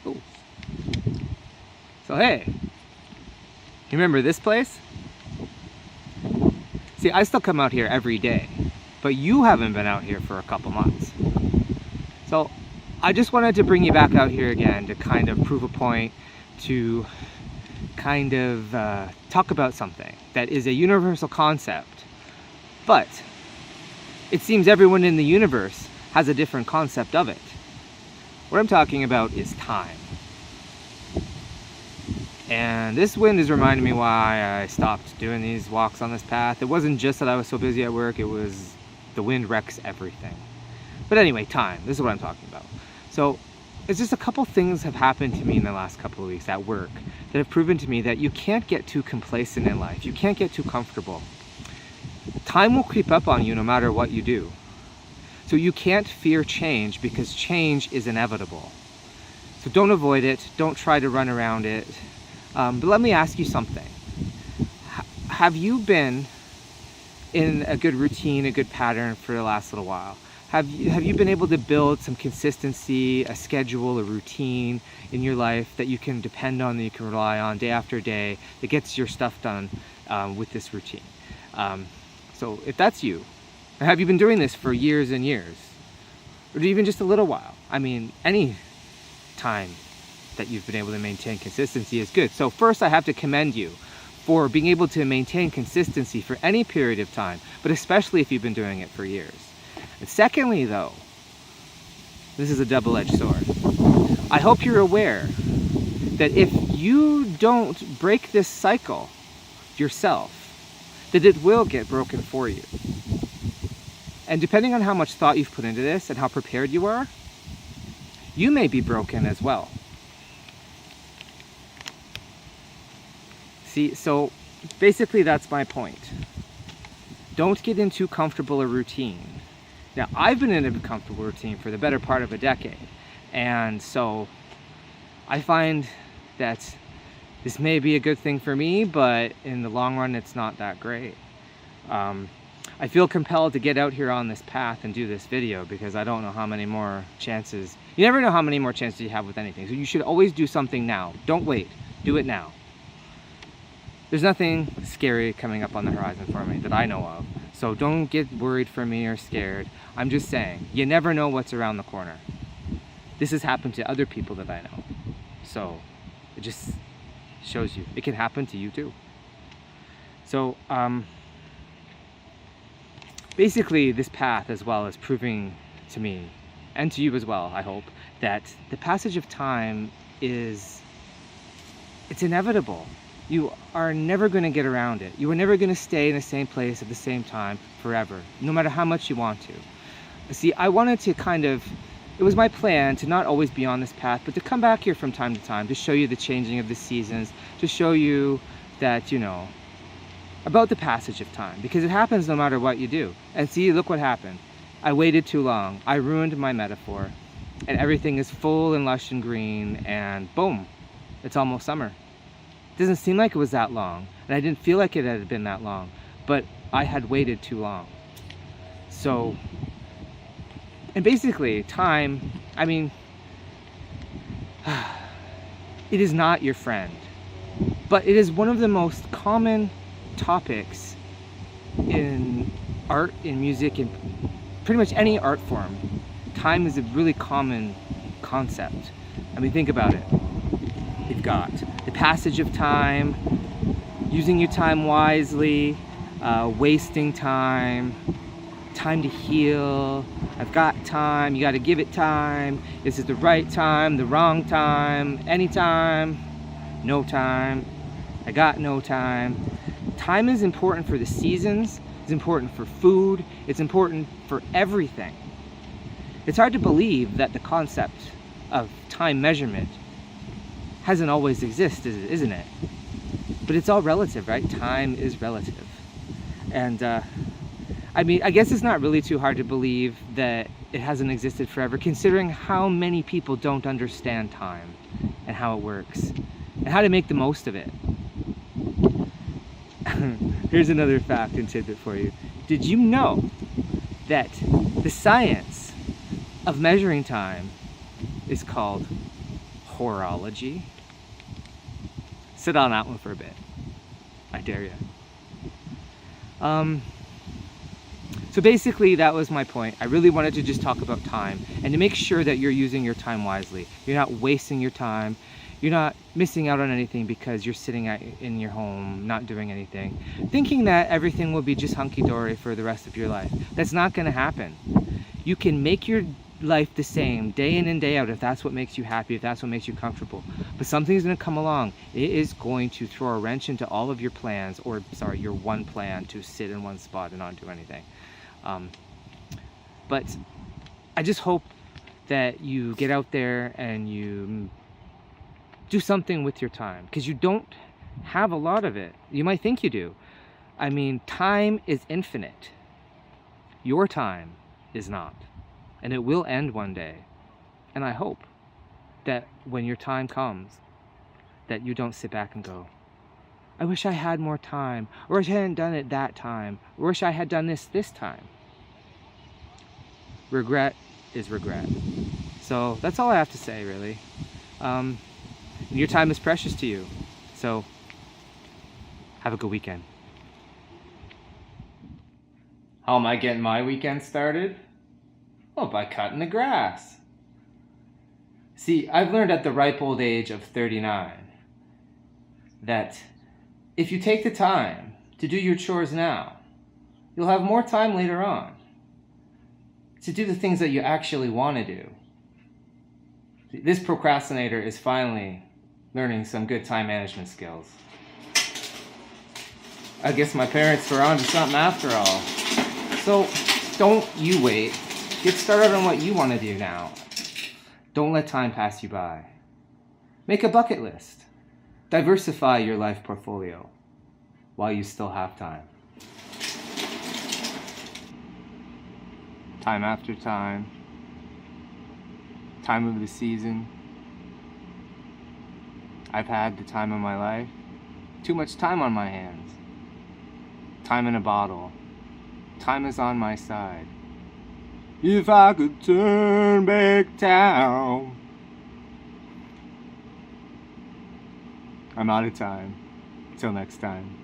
Ooh. So hey, you remember this place? See, I still come out here every day, but you haven't been out here for a couple months. So I just wanted to bring you back out here again to kind of prove a point, to kind of talk about something that is a universal concept, but it seems everyone in the universe has a different concept of it. What I'm talking about is time. And this wind is reminding me why I stopped doing these walks on this path. It wasn't just that I was so busy at work, it was the wind wrecks everything. But anyway, time, this is what I'm talking about. So it's just a couple things have happened to me in the last couple of weeks at work that have proven to me that you can't get too complacent in life. You can't get too comfortable. Time will creep up on you no matter what you do. So you can't fear change because change is inevitable. So don't avoid it, don't try to run around it. But let me ask you something. Have you been in a good routine, a good pattern for the last little while? Have you been able to build some consistency, a schedule, a routine in your life that you can depend on, that you can rely on day after day, that gets your stuff done with this routine? So if that's you, or have you been doing this for years and years, or even just a little while? I mean, any time that you've been able to maintain consistency is good. So first, I have to commend you for being able to maintain consistency for any period of time, but especially if you've been doing it for years. And secondly, though, this is a double-edged sword. I hope you're aware that if you don't break this cycle yourself, that it will get broken for you. And depending on how much thought you've put into this and how prepared you are, you may be broken as well. See, so basically that's my point. Don't get into comfortable a routine. Now, I've been in a comfortable routine for the better part of a decade, and so I find that this may be a good thing for me, but in the long run, it's not that great. I feel compelled to get out here on this path and do this video because I don't know how many more chances. You never know how many more chances you have with anything, so you should always do something now. Don't wait. Do it now. There's nothing scary coming up on the horizon for me that I know of, so don't get worried for me or scared. I'm just saying, you never know what's around the corner. This has happened to other people that I know, so it just shows you it can happen to you too. So basically this path as well is proving to me, and to you as well, I hope, that the passage of time it's inevitable. You are never going to get around it. You are never going to stay in the same place at the same time forever, no matter how much you want to. See, I wanted to it was my plan to not always be on this path, but to come back here from time to time, to show you the changing of the seasons, to show you that, about the passage of time, because it happens no matter what you do. And see, look what happened. I waited too long. I ruined my metaphor, and everything is full and lush and green, and boom, it's almost summer. It doesn't seem like it was that long, and I didn't feel like it had been that long, but I had waited too long. So, and basically, time, I mean, it is not your friend, but it is one of the most common topics in art, in music, in pretty much any art form. Time is a really common concept. I mean, think about it. You've got the passage of time, using your time wisely, wasting time, time to heal. I've got time, you got to give it time. This is the right time, the wrong time, anytime, no time. I got no time. Time is important for the seasons, it's important for food, it's important for everything. It's hard to believe that the concept of time measurement hasn't always existed, isn't it? But it's all relative, right? Time is relative. And I mean, I guess it's not really too hard to believe that it hasn't existed forever, considering how many people don't understand time and how it works and how to make the most of it. Here's another fact and tidbit for you. Did you know that the science of measuring time is called horology. Sit on that one for a bit. I dare you. So basically that was my point. I really wanted to just talk about time and to make sure that you're using your time wisely. You're not wasting your time. You're not missing out on anything because you're sitting in your home, not doing anything, thinking that everything will be just hunky-dory for the rest of your life. That's not going to happen. You can make your life the same day in and day out if that's what makes you happy, if that's what makes you comfortable. But something's going to come along. It is going to throw a wrench into all of your plans, or sorry, your one plan to sit in one spot and not do anything. But I just hope that you get out there and you do something with your time, because you don't have a lot of it. You might think you do. I mean, time is infinite. Your time is not. And it will end one day. And I hope that when your time comes, that you don't sit back and go, I wish I had more time, or I wish I hadn't done it that time, or I wish I had done this time. Regret is regret. So that's all I have to say, really. Your time is precious to you. So have a good weekend. How am I getting my weekend started? Well, by cutting the grass. See, I've learned at the ripe old age of 39 that if you take the time to do your chores now, you'll have more time later on to do the things that you actually want to do. This procrastinator is finally learning some good time management skills. I guess my parents were on to something after all. So don't you wait. Get started on what you want to do now. Don't let time pass you by. Make a bucket list. Diversify your life portfolio while you still have time. Time after time. Time of the season. I've had the time of my life. Too much time on my hands. Time in a bottle. Time is on my side. If I could turn back town. I'm out of time. Till next time.